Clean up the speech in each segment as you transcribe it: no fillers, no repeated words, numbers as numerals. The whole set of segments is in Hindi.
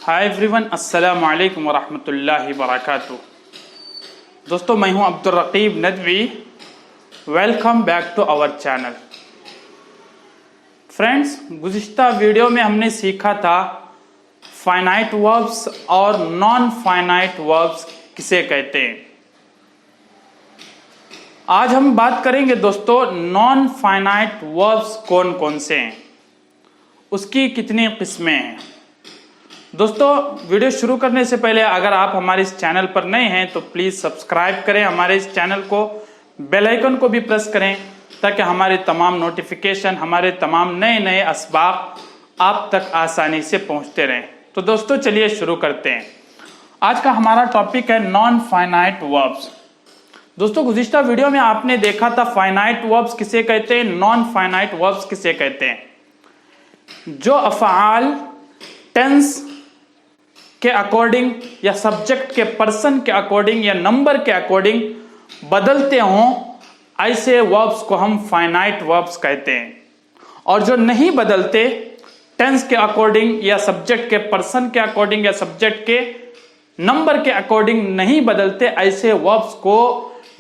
हाय एवरीवन, अस्सलाम वालेकुम वरहमतुल्लाहि वबरकातुहू। दोस्तों, मैं हूं Abdul Raqib Nadvi. Welcome back to our channel. Friends, गुज़िश्ता वीडियो में हमने सीखा था फाइनाइट वर्ब्स और नॉन फाइनाइट वर्ब्स किसे कहते हैं। आज हम बात करेंगे दोस्तों नॉन फाइनाइट वर्ब्स कौन कौन से हैं, उसकी कितनी किस्में हैं। दोस्तों, वीडियो शुरू करने से पहले अगर आप हमारे इस चैनल पर नए हैं तो प्लीज़ सब्सक्राइब करें हमारे इस चैनल को, बेल आइकन को भी प्रेस करें ताकि हमारे तमाम नोटिफिकेशन, हमारे तमाम नए नए असबाब आप तक आसानी से पहुंचते रहें। तो दोस्तों चलिए शुरू करते हैं। आज का हमारा टॉपिक है नॉन फाइनाइट वर्ब्स। दोस्तों, गुज़िश्ता वीडियो में आपने देखा था फाइनाइट वर्ब्स किसे कहते हैं, नॉन फाइनाइट वर्ब्स किसे कहते हैं। जो अफ़आल टेंस के अकॉर्डिंग या सब्जेक्ट के पर्सन के अकॉर्डिंग या नंबर के अकॉर्डिंग बदलते हों, ऐसे वर्ब्स को हम फाइनाइट वर्ब्स कहते हैं। और जो नहीं बदलते, टेंस के अकॉर्डिंग या सब्जेक्ट के पर्सन के अकॉर्डिंग या सब्जेक्ट के नंबर के अकॉर्डिंग नहीं बदलते, ऐसे वर्ब्स को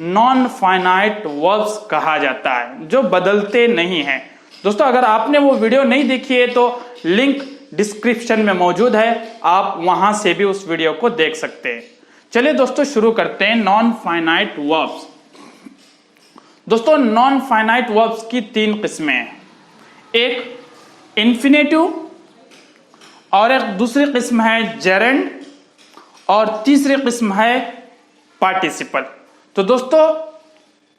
नॉन फाइनाइट वर्ब्स कहा जाता है, जो बदलते नहीं हैं। दोस्तों, अगर आपने वो वीडियो नहीं देखी है तो लिंक डिस्क्रिप्शन में मौजूद है, आप वहां से भी उस वीडियो को देख सकते हैं। चलिए दोस्तों शुरू करते हैं नॉन फाइनाइट वर्ब्स। दोस्तों, नॉन फाइनाइट वर्ब्स की तीन किस्में हैं। एक इन्फिनेटिव और एक दूसरी किस्म है जेरंड और तीसरी किस्म है पार्टिसिपल। तो दोस्तों,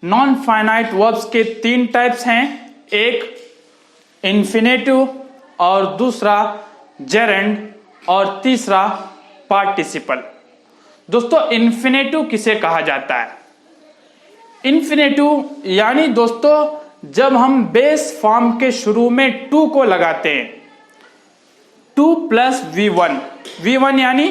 नॉन फाइनाइट वर्ब्स के तीन टाइप्स हैं, एक इन्फिनेटिव और दूसरा जेरंड और तीसरा पार्टिसिपल। दोस्तों, इन्फिनेटिव किसे कहा जाता है? इन्फिनेटिव यानी दोस्तों जब हम बेस फॉर्म के शुरू में टू को लगाते हैं, 2 + V1, V1 यानी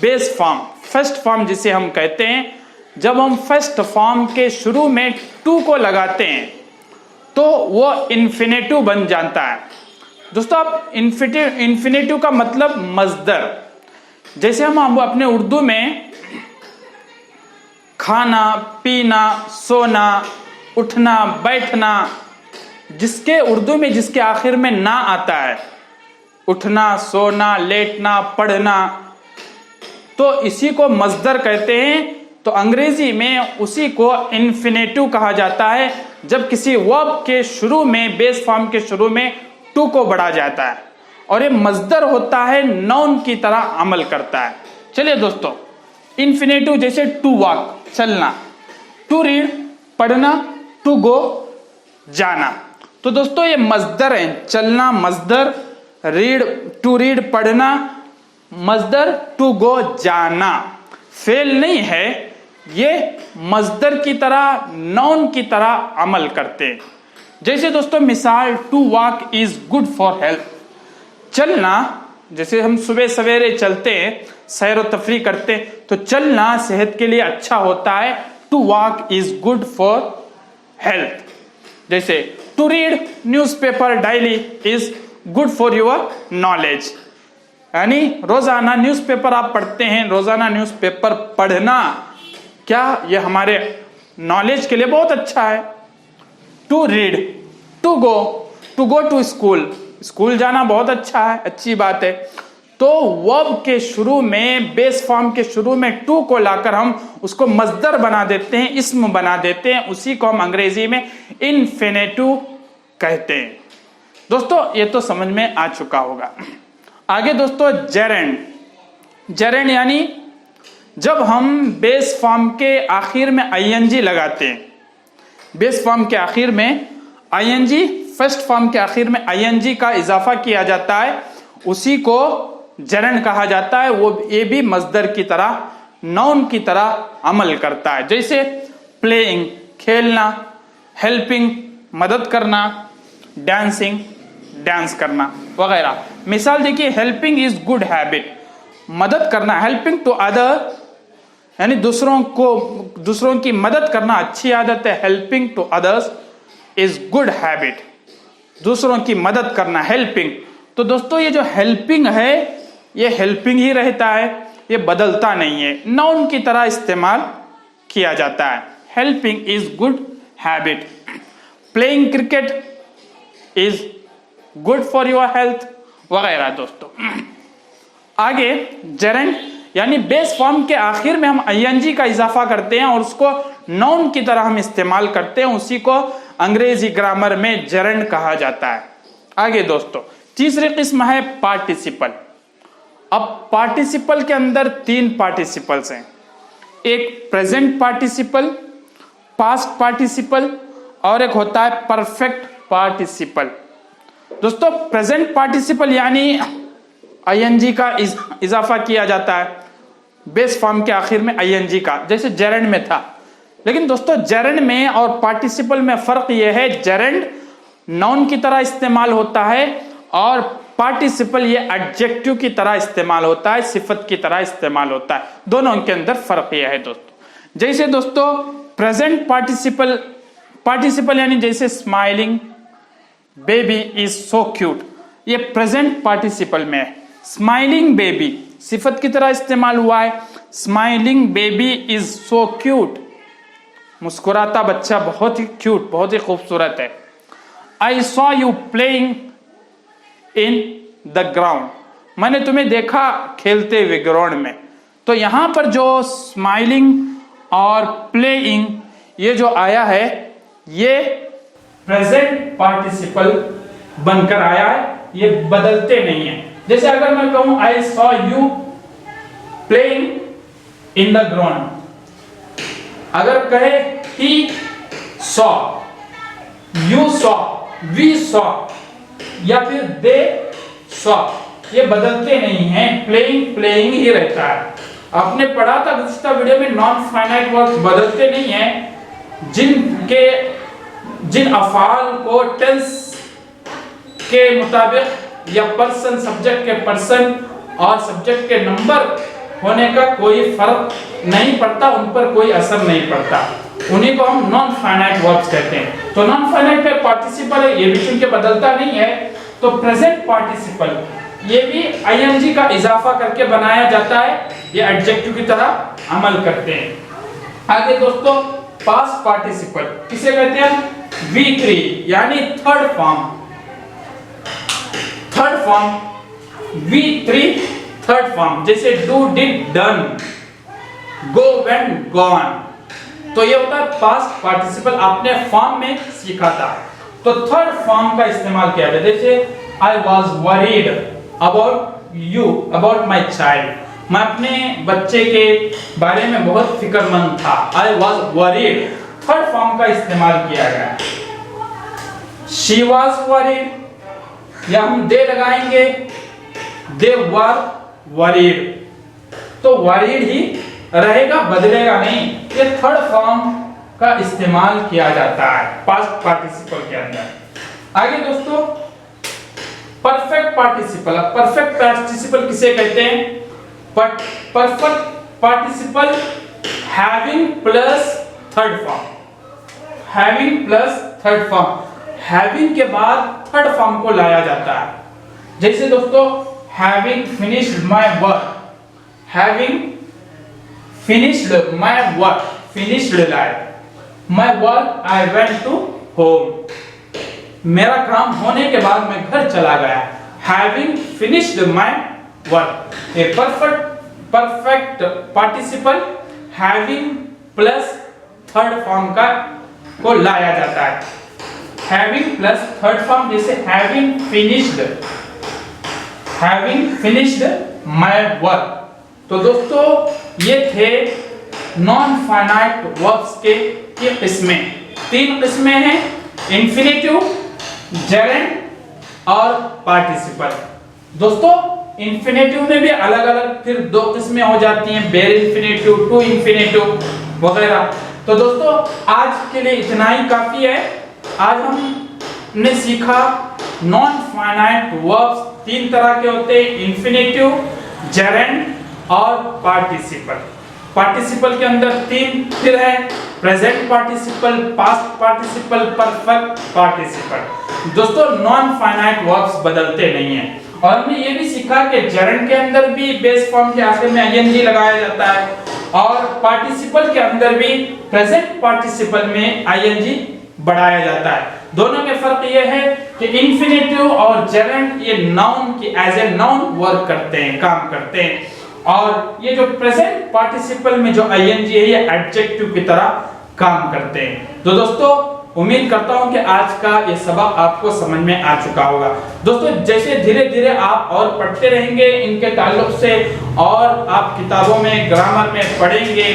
बेस फॉर्म, फर्स्ट फॉर्म जिसे हम कहते हैं। जब हम फर्स्ट फॉर्म के शुरू में टू को लगाते हैं तो वो इन्फिनेटिव बन जाता है। दोस्तों, आप इन्फिनेटिव का मतलब मजदर, जैसे हम अपने उर्दू में खाना, पीना, सोना, उठना, बैठना, जिसके उर्दू में जिसके आखिर में ना आता है, उठना, सोना, लेटना, पढ़ना, तो इसी को मजदर कहते हैं। तो अंग्रेजी में उसी को इन्फिनेटिव कहा जाता है जब किसी वर्ब के शुरू में, बेस फॉर्म के शुरू में टू को बढ़ा जाता है और ये मजदर होता है, नाउन की तरह अमल करता है। चलिए दोस्तों, इन्फिनेटिव जैसे टू वॉक, चलना, टू रीड, पढ़ना, टू गो, जाना। तो दोस्तों ये मजदर है, चलना मजदर, रीड, टू रीड, पढ़ना मजदर, टू गो, जाना फेल नहीं है, ये मजदर की तरह, नाउन की तरह अमल करते हैं। जैसे दोस्तों मिसाल, to walk is good for health, चलना, जैसे हम सुबह सवेरे चलते हैं, सैर व तफरी करते हैं, तो चलना सेहत के लिए अच्छा होता है। To walk is good for health. जैसे to read newspaper daily is good for your knowledge, यानी रोजाना न्यूज़पेपर आप पढ़ते हैं, रोजाना न्यूज़पेपर पढ़ना क्या ये हमारे नॉलेज के लिए बहुत अच्छा है। To read, to go to school, school जाना बहुत अच्छा है, अच्छी बात है। तो वर्ब के शुरू में, बेस फॉर्म के शुरू में टू को लाकर हम उसको मजदर बना देते हैं, इस्म बना देते हैं, उसी को हम अंग्रेजी में इन्फिनेटिव कहते हैं। दोस्तों ये तो समझ में आ चुका होगा। आगे दोस्तों जेरंड, जेरंड यानी जब हम बेस फॉर्म के आखिर में आईएनजी लगाते हैं, बेस फॉर्म के आखिर में आईएनजी, फर्स्ट फॉर्म के आखिर में आईएनजी का इजाफा किया जाता है, उसी को जेरंड कहा जाता है। वो ये भी मजदर की तरह, नाउन की तरह अमल करता है। जैसे प्लेइंग, खेलना, हेल्पिंग, मदद करना, डांसिंग, डांस करना वगैरह। मिसाल देखिए, हेल्पिंग इज गुड हैबिट, मदद करना, हेल्पिंग टू अदर यानी दूसरों की मदद करना अच्छी आदत है। Helping to others is good habit, दूसरों की मदद करना, हेल्पिंग। तो दोस्तों ये जो हेल्पिंग है ये हेल्पिंग ही रहता है, ये बदलता नहीं है, नाउन की तरह इस्तेमाल किया जाता है। Helping is good habit, playing cricket is good for your health वगैरह। दोस्तों आगे जेरेंड यानी बेस फॉर्म के आखिर में हम आईएनजी का इजाफा करते हैं और उसको नाउन की तरह हम इस्तेमाल करते हैं, उसी को अंग्रेजी ग्रामर में जेरेंड कहा जाता है। आगे दोस्तों तीसरी किस्म है पार्टिसिपल। अब पार्टिसिपल के अंदर 3 पार्टिसिपल्स हैं, एक प्रेजेंट पार्टिसिपल, पास्ट पार्टिसिपल और एक होता है परफेक्ट पार्टिसिपल। दोस्तों प्रेजेंट पार्टिसिपल यानी आईएनजी का इजाफा किया जाता है बेस फॉर्म के आखिर में आईएनजी का, जैसे जेरेंड में था। लेकिन दोस्तों जेरेंड में और पार्टिसिपल में फर्क यह है, जेरेंड नाउन की तरह इस्तेमाल होता है और पार्टिसिपल ये एडजेक्टिव की तरह इस्तेमाल होता है, सिफत की तरह इस्तेमाल होता है। दोनों के अंदर फर्क यह है दोस्तों। जैसे दोस्तों प्रेजेंट पार्टिसिपल यानी जैसे smiling baby is so cute, ये प्रेजेंट पार्टिसिपल में है। स्माइलिंग बेबी सिफत की तरह इस्तेमाल हुआ है, smiling baby is so cute, मुस्कुराता बच्चा बहुत ही क्यूट, बहुत ही खूबसूरत है। आई saw you playing in the ground, मैंने तुम्हें देखा खेलते हुए ग्राउंड में। तो यहां पर जो स्माइलिंग और प्लेइंग ये जो आया है ये प्रेजेंट पार्टिसिपल बनकर आया है, ये बदलते नहीं है। जैसे अगर मैं कहूं I saw you playing in the ground, अगर कहे he saw, you saw, we saw या फिर दे सॉ, ये बदलते नहीं हैं, प्लेइंग ही रहता है। आपने पढ़ा था पिछला वीडियो में नॉन फाइनाइट वर्ब्स बदलते नहीं हैं, जिन अफआल को टेंस के मुताबिक या पर्सन सब्जेक्ट के पर्सन और सब्जेक्ट के नंबर होने का कोई फर्क नहीं पड़ता, उन पर कोई असर नहीं पड़ता, उन्हीं को हम नॉन फाइनाइट वर्ब्स कहते हैं। तो नॉन फाइनाइट पे पार्टिसिपल है, ये भी चूंकि बदलता नहीं है। तो प्रेजेंट पार्टिसिपल ये भी आईएनजी का इजाफा करके बनाया जाता है, ये एडजेक्टिव की तरह अमल करते हैं। आगे दोस्तों पास्ट पार्टिसिपल किसे कहते हैं? V3 यानी third form V3 third form, जैसे do did done, go went gone, तो ये होता है पास्ट पार्टिसिपल, आपने फॉर्म में सीखा था। तो थर्ड फॉर्म का इस्तेमाल किया जाता है, जैसे I was worried about you, about my child, मैं अपने बच्चे के बारे में बहुत फिक्रमंद था, I was worried, third form का इस्तेमाल किया गया। शी वॉज वरीड, या हम दे लगाएंगे, दे वर वरीड, तो वरीड ही रहेगा, बदलेगा नहीं, ये थर्ड फॉर्म का इस्तेमाल किया जाता है पास्ट पार्टिसिपल के अंदर। आगे दोस्तों परफेक्ट पार्टिसिपल, परफेक्ट पार्टिसिपल किसे कहते हैं? Perfect participle having plus third form, having plus third form, having के बाद थर्ड फॉर्म को लाया जाता है। जैसे दोस्तों having finished my work, having finished my work, finished life, my work I went to home, मेरा काम होने के बाद मैं घर चला गया, having finished my work. A perfect participle having plus third form का को लाया जाता है, हैविंग प्लस थर्ड फॉर्म, जैसे हैविंग फिनिश्ड माय वर्क। तो दोस्तों ये थे नॉन फाइनाइट वर्ब्स के किस्में, 3 किस्में हैं, इन्फिनेटिव, जेरेंड और पार्टिसिपल। दोस्तों इन्फिनेटिव में भी अलग अलग फिर 2 किस्में हो जाती हैं, बेर इन्फिनेटिव, टू इन्फिनेटिव वगैरह। तो दोस्तों आज के लिए इतना ही काफी है। आज हमने सीखा नॉन फाइनाइट वर्ब्स 3 तरह के होते हैं, इन्फिनेटिव, जेरेंड और पार्टिसिपल। पार्टिसिपल के अंदर 3 फिर है, present participle, past participle, perfect participle. दोस्तों नॉन फाइनाइट वर्ब्स बदलते नहीं हैं और हमने ये भी सीखा कि जेरंड के अंदर भी बेस फॉर्म के आखिर में आईएनजी लगाया जाता है और पार्टिसिपल के अंदर भी प्रेजेंट पार्टिसिपल में आईएनजी बढ़ाया जाता है। दोनों में फर्क ये है कि इन्फिनेटिव और जेरंड ये नाउन की एज ए नाउन वर्क करते हैं, काम करते हैं, और ये जो प्रेजेंट पार्टिसिपल में जो आईएनजी है ये एडजेक्टिव की तरह काम करते हैं। तो दोस्तों उम्मीद करता हूं कि आज का ये सबक आपको समझ में आ चुका होगा। दोस्तों जैसे धीरे धीरे आप और पढ़ते रहेंगे इनके ताल्लुक से और आप किताबों में ग्रामर में पढ़ेंगे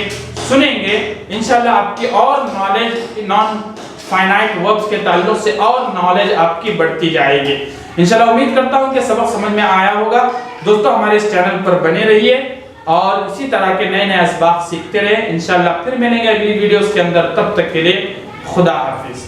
सुनेंगे, इंशाल्लाह आपकी और नॉलेज नॉन फाइनाइट वर्ब्स के ताल्लुक से और नॉलेज आपकी बढ़ती जाएगी। इंशाल्लाह उम्मीद करता हूं कि सबक समझ में आया होगा। दोस्तों हमारे इस चैनल पर बने रहिए और इसी तरह के नए नए असबाब सीखते रहे। इंशाल्लाह फिर मिलेंगे अगली वीडियोस के अंदर, तब तक के लिए खुदा हाफिज।